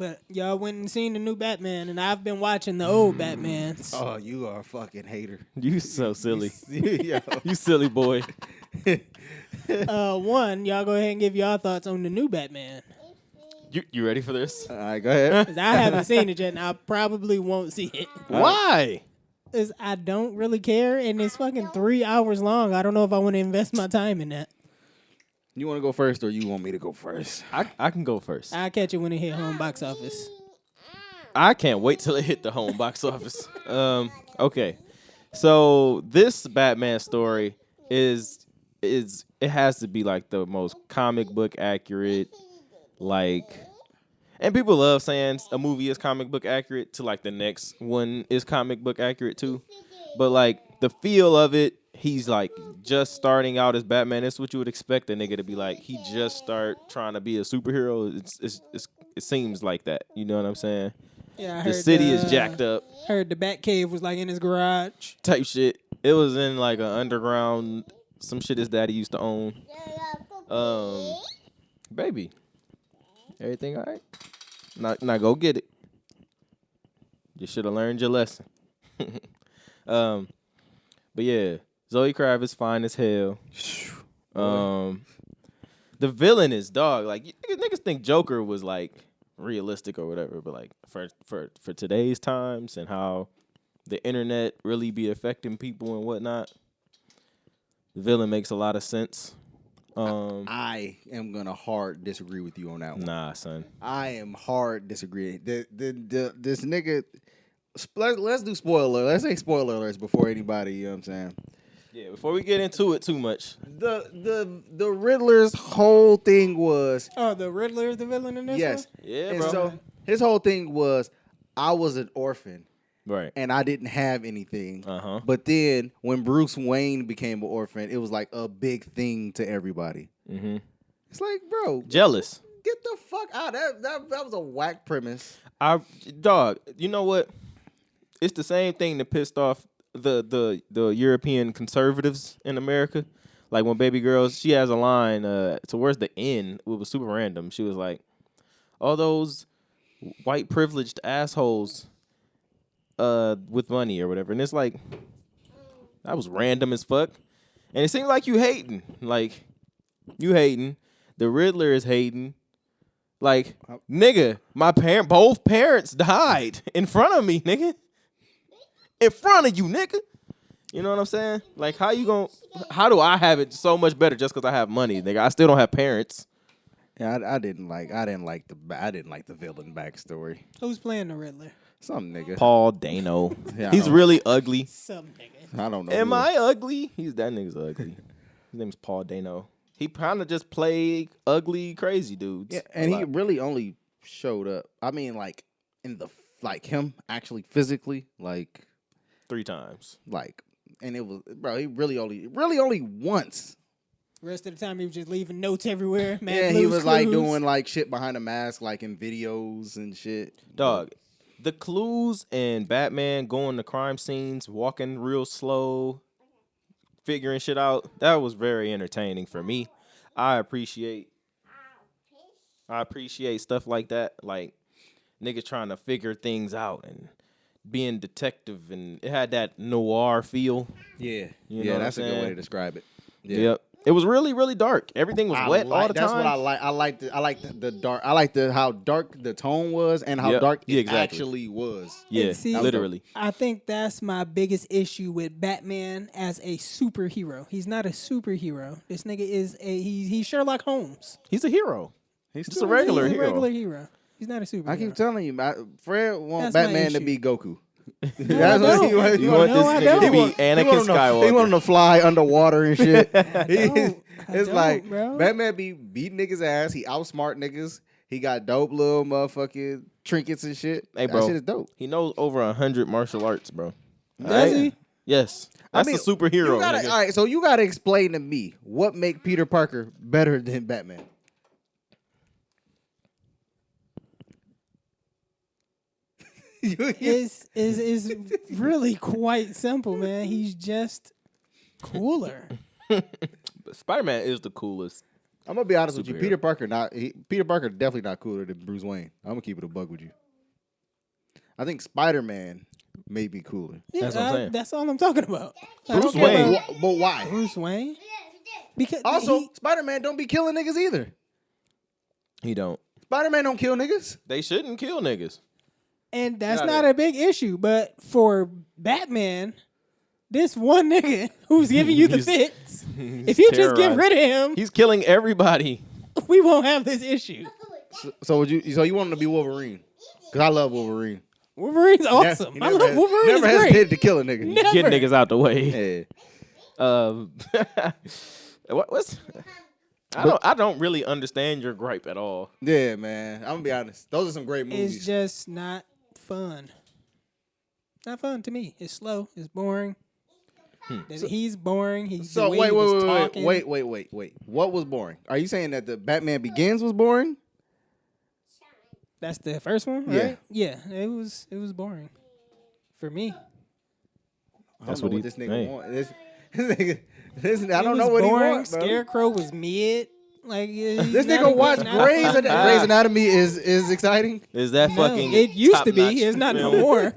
But y'all went and seen the new Batman, and I've been watching the old Batmans. Oh, you are a fucking hater. You so silly. Yo. You silly boy. One, y'all go ahead and give y'all thoughts on the new Batman. You ready for this? All right, go ahead. 'Cause I haven't seen it yet, and I probably won't see it. Why? 'Cause I don't really care, and it's fucking 3 hours long. I don't know if I want to invest my time in that. You want to go first, or you want me to go first? I can go first. I'll catch it when it hit home box office. I can't wait till it hit the home box office. Okay. So this Batman story is it has to be like the most comic book accurate, like, and people love saying a movie is comic book accurate to like the next one is comic book accurate too. But like the feel of it, he's like just starting out as Batman. That's what you would expect a nigga to be like. He just start trying to be a superhero. It seems like that. You know what I'm saying? Yeah, I The heard city is jacked up Heard the Batcave was like in his garage. type shit. It was in like an underground, some shit his daddy used to own. Baby, everything all right? Now go get it. You should have learned your lesson. But yeah, Zoe Kravitz fine as hell. The villain is dog. Like niggas think Joker was like realistic or whatever, but like for today's times and how the internet really be affecting people and whatnot, the villain makes a lot of sense. I am gonna hard disagree with you on that one. Nah, son. I am hard disagreeing. This nigga. Let's do spoiler. Let's say spoiler alerts before anybody. You know what I'm saying? Yeah. Before we get into it too much, The Riddler's whole thing was Oh, the Riddler is the villain in this yes. one? yeah, And bro. so his whole thing was I was an orphan Right. and I didn't have anything. Uh-huh. But then when Bruce Wayne became an orphan, it was like a big thing to everybody. Mm-hmm. It's like, bro, Jealous. get the fuck out. That was a whack premise. Dog. You know what? It's the same thing that pissed off the European conservatives in America. Like when Baby Girls, she has a line towards the end. It was super random. She was like, "All those white privileged assholes with money or whatever," and it's like that was random as fuck. And it seemed like you hating. Like you hating. The Riddler is hating. Like, nigga, both parents died in front of me, nigga. In front of you, nigga. You know what I'm saying? Like, how do I have it so much better just because I have money, nigga? I still don't have parents. Yeah, I didn't like the villain backstory. Who's playing the Riddler? Some nigga. Paul Dano. Yeah, I He's don't- really ugly. Some nigga. I don't know. Am who- I ugly? That nigga's ugly. His name's Paul Dano. He kind of just played ugly, crazy dudes. Yeah, and he really only showed up. I mean, like him actually physically, like 3 times. and it was, bro. He really only once. Rest of the time he was just leaving notes everywhere. Yeah, he was like doing like shit behind a mask, like in videos and shit. Dog, the clues in Batman going to crime scenes, walking real slow, figuring shit out, that was very entertaining for me. I appreciate stuff like that, like niggas trying to figure things out and being detective, and it had that noir feel. Yeah, You know what that's I'm a good way saying? to describe it. Yeah. Yep. It was really, really dark. Everything was wet all the time. That's what I like. I like the dark. I like how dark the tone was and how Yep. dark it Yeah, exactly. actually was. Yeah, And see, literally. I think that's my biggest issue with Batman as a superhero. He's not a superhero. This nigga is he's Sherlock Holmes. He's a hero. He's Just a regular He's hero. a regular hero. He's not a superhero. I keep telling you, Fred wants That's my Batman to issue. be Goku. No, I don't. You want No, this I nigga to don't. be Anakin Skywalker. He want him to fly underwater and shit. I It's don't, like bro. Batman be beating niggas' ass. He outsmart niggas. He got dope little motherfucking trinkets and shit. Hey, That bro. shit is dope. He knows over 100 martial arts, bro. Does he? Yes. That's a superhero. You gotta, nigga. all right, so you gotta explain to me what make Peter Parker better than Batman. is really quite simple, man. He's just cooler. But Spider-Man is the coolest. I'm gonna be honest with you. Superhero. Peter Parker definitely not cooler than Bruce Wayne. I'm gonna keep it a bug with you. I think Spider-Man may be cooler. Yeah, That's what I'm saying. That's all I'm talking about. I Bruce don't care Wayne. about But why? Bruce Wayne. Because Also, he, Spider-Man don't be killing niggas either. He don't. Spider-Man don't kill niggas. They shouldn't kill niggas. and that's Not not a big issue. But for Batman, this one nigga who's giving you the He's- fits, if you just get terrorized. rid of him, He's killing everybody. we won't have this issue. So you want him to be Wolverine? Because I love Wolverine. Wolverine's awesome. He I never love has- Wolverine. Never Is hesitated great. to kill a nigga. Never. Get niggas out the way. Yeah. What's? I don't really understand your gripe at all. Yeah, man. I'm gonna be honest. Those are some great movies. It's just not fun. Not fun to me. It's slow. It's boring. He's boring. He's So the way he was talking. wait. What was boring? Are you saying that the Batman Begins was boring? That's the first one, Yeah. right? Yeah, it was boring for me. That's I don't know what this he- nigga hey. want. This I It don't know was what he boring. wants, bro. Scarecrow was mid. Like This nigga watch Grey's Anatomy is exciting. Is that No, fucking? it used to be. top-notch It's not no film? more.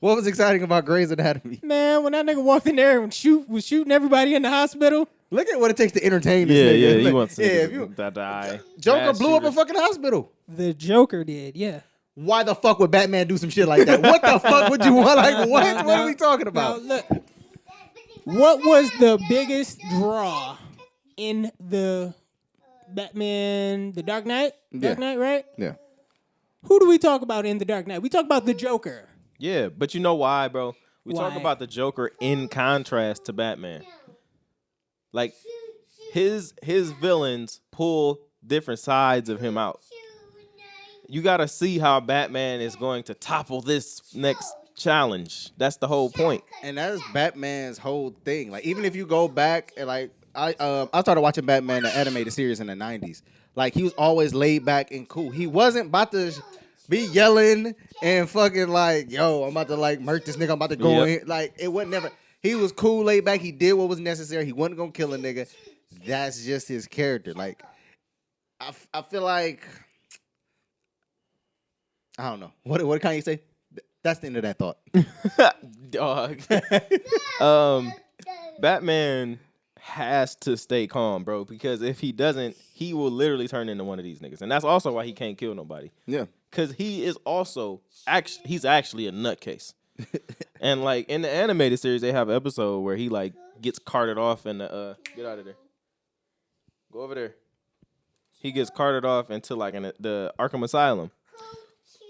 What was exciting about Grey's Anatomy? Man, when that nigga walked in there and was shooting everybody in the hospital. Look at what it takes to entertain this Yeah, nigga. yeah. He Like, wants yeah, to if you, die. Joker Mass blew up a shooters. fucking hospital. The Joker did, yeah. Why the fuck would Batman do some shit like that? What the fuck would you want? Like, what? What are we talking Now, about? look. What was the biggest draw in the Batman, the Dark Knight? Dark Knight, right? Yeah. Who do we talk about in the Dark Knight? We talk about the Joker. Yeah, but you know why, bro? We talk Why? about the Joker in contrast to Batman. Like his villains pull different sides of him out. You got to see how Batman is going to topple this next challenge. That's the whole point. And that is Batman's whole thing. Like, even if you go back and like, I started watching Batman the animated series in the 90s. Like, he was always laid back and cool. He wasn't about to be yelling and fucking like, yo, I'm about to like murk this nigga. I'm about to go Yep. in. Like, it wasn't never. He was cool, laid back. He did what was necessary. He wasn't gonna kill a nigga. That's just his character. Like, I feel like, I don't know. What can you say? That's the end of that thought. Dog. Batman has to stay calm, bro, because if he doesn't, he will literally turn into one of these niggas. And that's also why he can't kill nobody. Yeah. Because he is also he's actually a nutcase. And like in the animated series, they have an episode where he like gets carted off and get out of there. Go over there. He gets carted off into like the Arkham Asylum,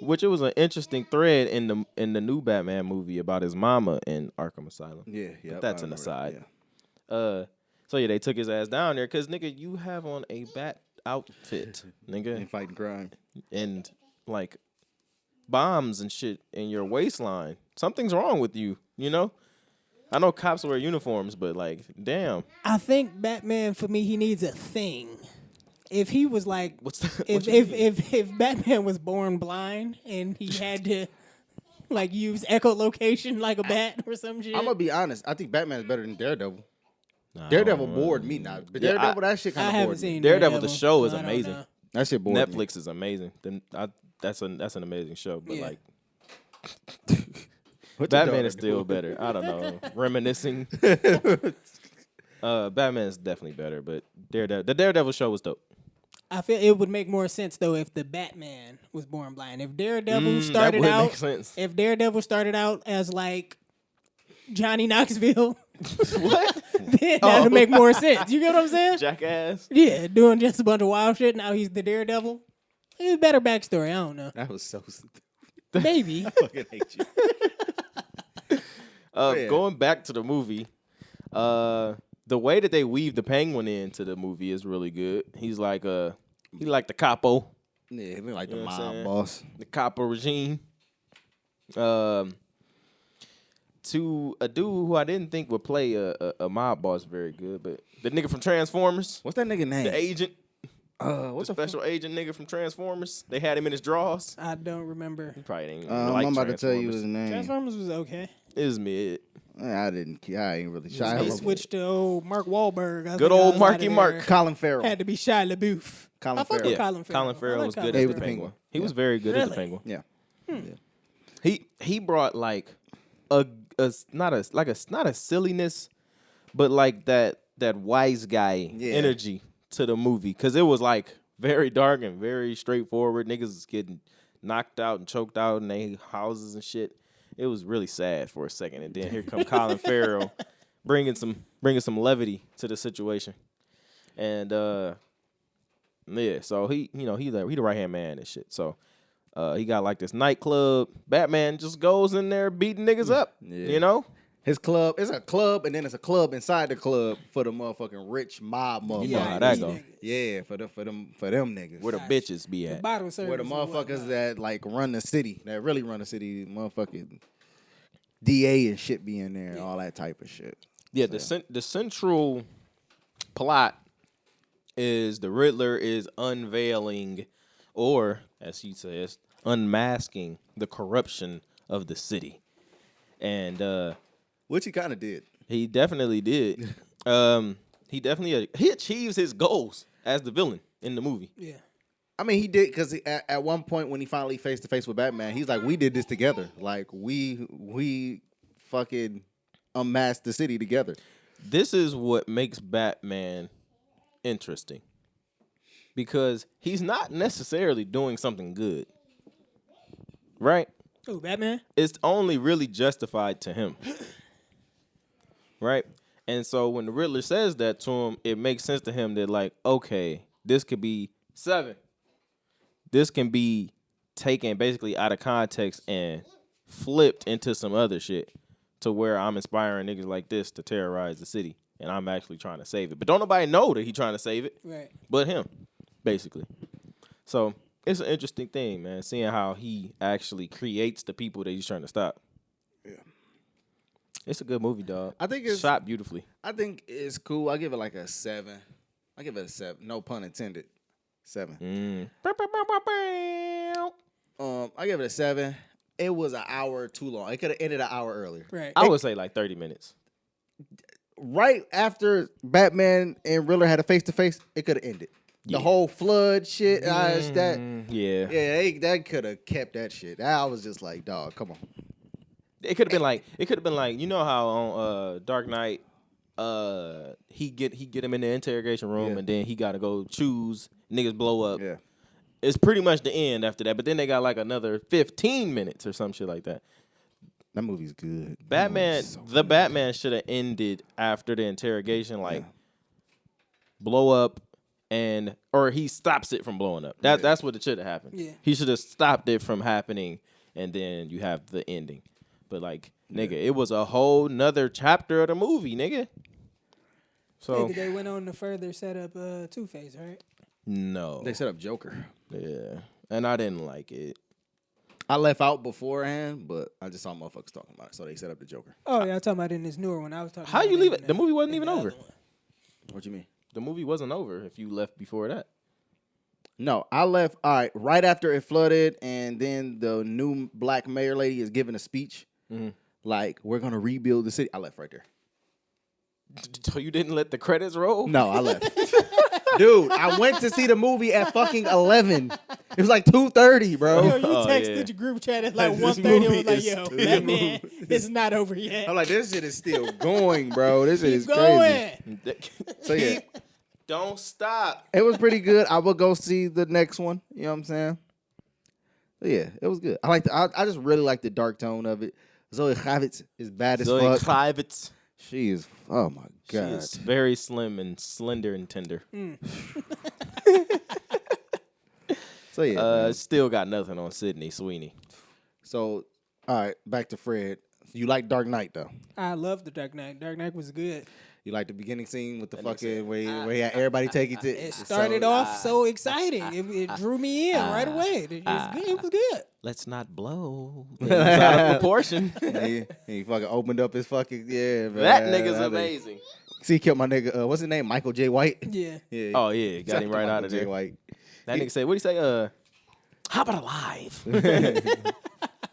which it was an interesting thread in the new Batman movie about his mama in Arkham Asylum. Yeah. But that's an aside. Yeah. So yeah, they took his ass down there because nigga, you have on a bat outfit, nigga, And fighting crime. and like bombs and shit in your waistline. Something's wrong with you, you know? I know cops wear uniforms, but like, damn. I think Batman, for me, he needs a thing. If he was like, What's that? if Batman was born blind and he had to like use echolocation like a bat or some shit. I'm gonna be honest. I think Batman is better than Daredevil. Nah, Daredevil I don't bored know. me now. But Yeah, Daredevil, that shit I kind of haven't bored me. seen Daredevil, the show is I don't amazing. know. That shit bored me. Netflix is amazing. That's an amazing show, but Yeah. like What your Batman daughter is still doing? better. I don't know. Reminiscing. Batman is definitely better, but the Daredevil show was dope. I feel it would make more sense though if the Batman was born blind. If Daredevil That started would out, make sense. if Daredevil started out as like Johnny Knoxville, what? Then that would make more sense. You get what I'm saying? Jackass. Yeah, doing just a bunch of wild shit. Now he's the Daredevil. It's a better backstory. I don't know. That was so stupid. Maybe. I fucking hate you. Yeah. Going back to the movie, the way that they weave the Penguin into the movie is really good. He's like the capo, Yeah, he look like You the know what I'm mob saying? boss. the capo regime. To a dude who I didn't think would play a mob boss very good, but the nigga from Transformers, What's that nigga name? the agent, What the the special agent nigga from Transformers. They had him in his drawers. I don't remember. He probably didn't I'm like about to tell you Transformers. his name. Transformers was okay. It was mid. I didn't. I ain't really shy. They switched to old Mark Wahlberg. Good old Marky Mark. Colin Farrell. Had to be Shia LaBeouf. Colin I fuck Farrell. with Colin Farrell. Colin Farrell I like was Colin good as He the was the Penguin. Penguin. He was very good as the Really? Penguin. Yeah. He brought like a not a silliness, but like that wise guy energy to the movie, because it was like very dark and very straightforward. Niggas was getting knocked out and choked out in their houses and shit. It was really sad for a second, and then here come Colin Farrell bringing some levity to the situation, and yeah. So he the right hand man and shit. So. He got like this nightclub. Batman just goes in there beating niggas up. Yeah. You know? His club is a club, and then it's a club inside the club for the motherfucking rich mob motherfuckers. You know how that go. Yeah, for them niggas. Where the bitches be at. Bottle service. Where the and motherfuckers whatnot. that like run the city, that really run the city, motherfucking DA and shit be in there, and all that type of shit. Yeah, the central plot is the Riddler is unveiling, or as he says, unmasking the corruption of the city. And Which he kind of did. he definitely did. He achieves his goals as the villain in the movie. Yeah. I mean, he did, because at one point when he finally face to face with Batman, he's like, "We did this together. Like we fucking unmasked the city together." This is what makes Batman interesting, because he's not necessarily doing something good, right? Oh, Batman? It's only really justified to him, right? And so when the Riddler says that to him, it makes sense to him that, like, okay, this could be 7. This can be taken basically out of context and flipped into some other shit, to where I'm inspiring niggas like this to terrorize the city, and I'm actually trying to save it. But don't nobody know that he's trying to save it, Right. but him, basically. So it's an interesting thing, man, seeing how he actually creates the people that he's trying to stop. Yeah. It's a good movie, dog. I think it's shot beautifully. I think it's cool. I give it like a 7. I give it a 7. No pun intended. 7. I give it a 7. It was an hour too long. It could have ended an hour earlier. Right. I would say like 30 minutes. Right after Batman and Riddler had a face to face, it could have ended. Yeah. The whole flood shit, that Yeah. that could have kept that shit. I was just like, dog, come on. It could have been like, you know how on Dark Knight, he get him in the interrogation room, Yeah. and then he got to go choose, niggas blow up. Yeah. It's pretty much the end after that, but then they got like another 15 minutes or some shit like that. That movie's good. Batman, Batman should have ended after the interrogation, like blow up, or he stops it from blowing up. That's what it should have happened. Yeah. He should have stopped it from happening, and then you have the ending. But like, nigga, it was a whole nother chapter of the movie, nigga. So Maybe they went on to further set up Two-Face, right? no, They set up Joker. yeah, and I didn't like it. I left out beforehand, but I just saw motherfuckers talking about it, so they set up the Joker. Oh, yeah, I'm talking about in this newer one. I was talking How about you leave in it? The movie wasn't in even the over. other one. What you mean? The movie wasn't over if you left before that. No, I left. All right, right after it flooded, and then the new black mayor lady is giving a speech, like we're gonna rebuild the city. I left right there. So you didn't let the credits roll? No, I left. Dude, I went to see the movie at fucking 11. It was like 2:30, bro. Yo, you Oh, texted yeah. your group chat at like This 1:30 and movie was like, is yo, still- Batman, it's not over yet. I'm like, this shit is still going, bro. This shit is Keep crazy. going. So yeah, Don't stop. it was pretty good. I will go see the next one. You know what I'm saying? But yeah, it was good. I just really like the dark tone of it. Zoe Kravitz is bad as Zoe fuck. Kravitz. She is. Oh my She god. is very slim and slender and tender. So yeah. man. Still got nothing on Sydney Sweeney. So all right, back to Fred. You like Dark Knight though? I love the Dark Knight. Dark Knight was good. You like the beginning scene with the That nigga fucking said, where he had everybody take it to. It started off so exciting. It drew me in right away. It was good. Let's not blow things out of proportion. He fucking opened up his fucking man. That nigga's amazing. See, he killed my nigga. What's his name? Michael J. White. Yeah. Yeah. Oh yeah, got him right out of J. there. White. That nigga said, "What do you say? How about alive?"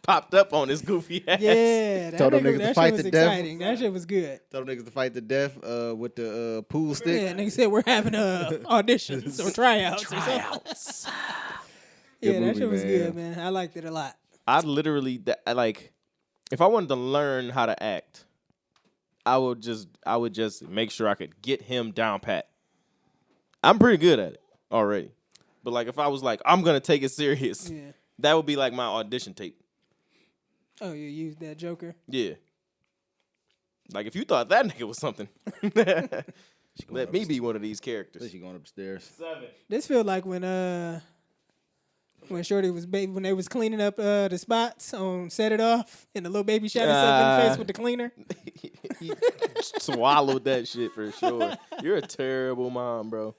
popped up on his goofy ass. Yeah, that, Told them nigga, niggas to that fight shit was to death. exciting. That shit was good. Told niggas to fight to death with the pool stick. Yeah, nigga said we're having auditions or tryouts. Or something. Yeah, that movie, shit was man. good, man. I liked it a lot. I literally like, if I wanted to learn how to act, I would just make sure I could get him down pat. I'm pretty good at it already, but like if I was like I'm gonna take it serious, Yeah. that would be like my audition tape. Oh, you used that Joker? Yeah. Like if you thought that nigga was something, let me be one of these characters. She going upstairs. 7. This feel like when Shorty was when they was cleaning up the spots on Set It Off, and the little baby shot himself in the face with the cleaner. He swallowed that shit for sure. You're a terrible mom, bro.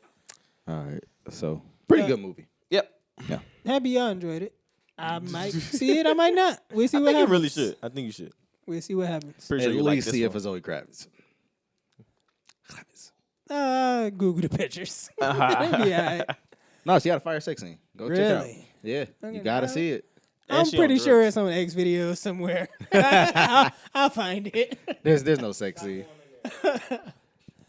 All right, so pretty good movie. Yep. Yeah, Happy y'all enjoyed it. I might see it. I might not. We'll see I what think you happens. really should. I think you should. We'll see what happens. Pretty at sure you like least this see it one. for Zoe Kravitz. Google the pictures. It'll be all right. No, she had a fire sex scene. Go check it out. Really? Yeah, Okay, you gotta well. see it. And I'm she on pretty sure drugs. it's on X videos somewhere. I'll find it. There's no sex scene.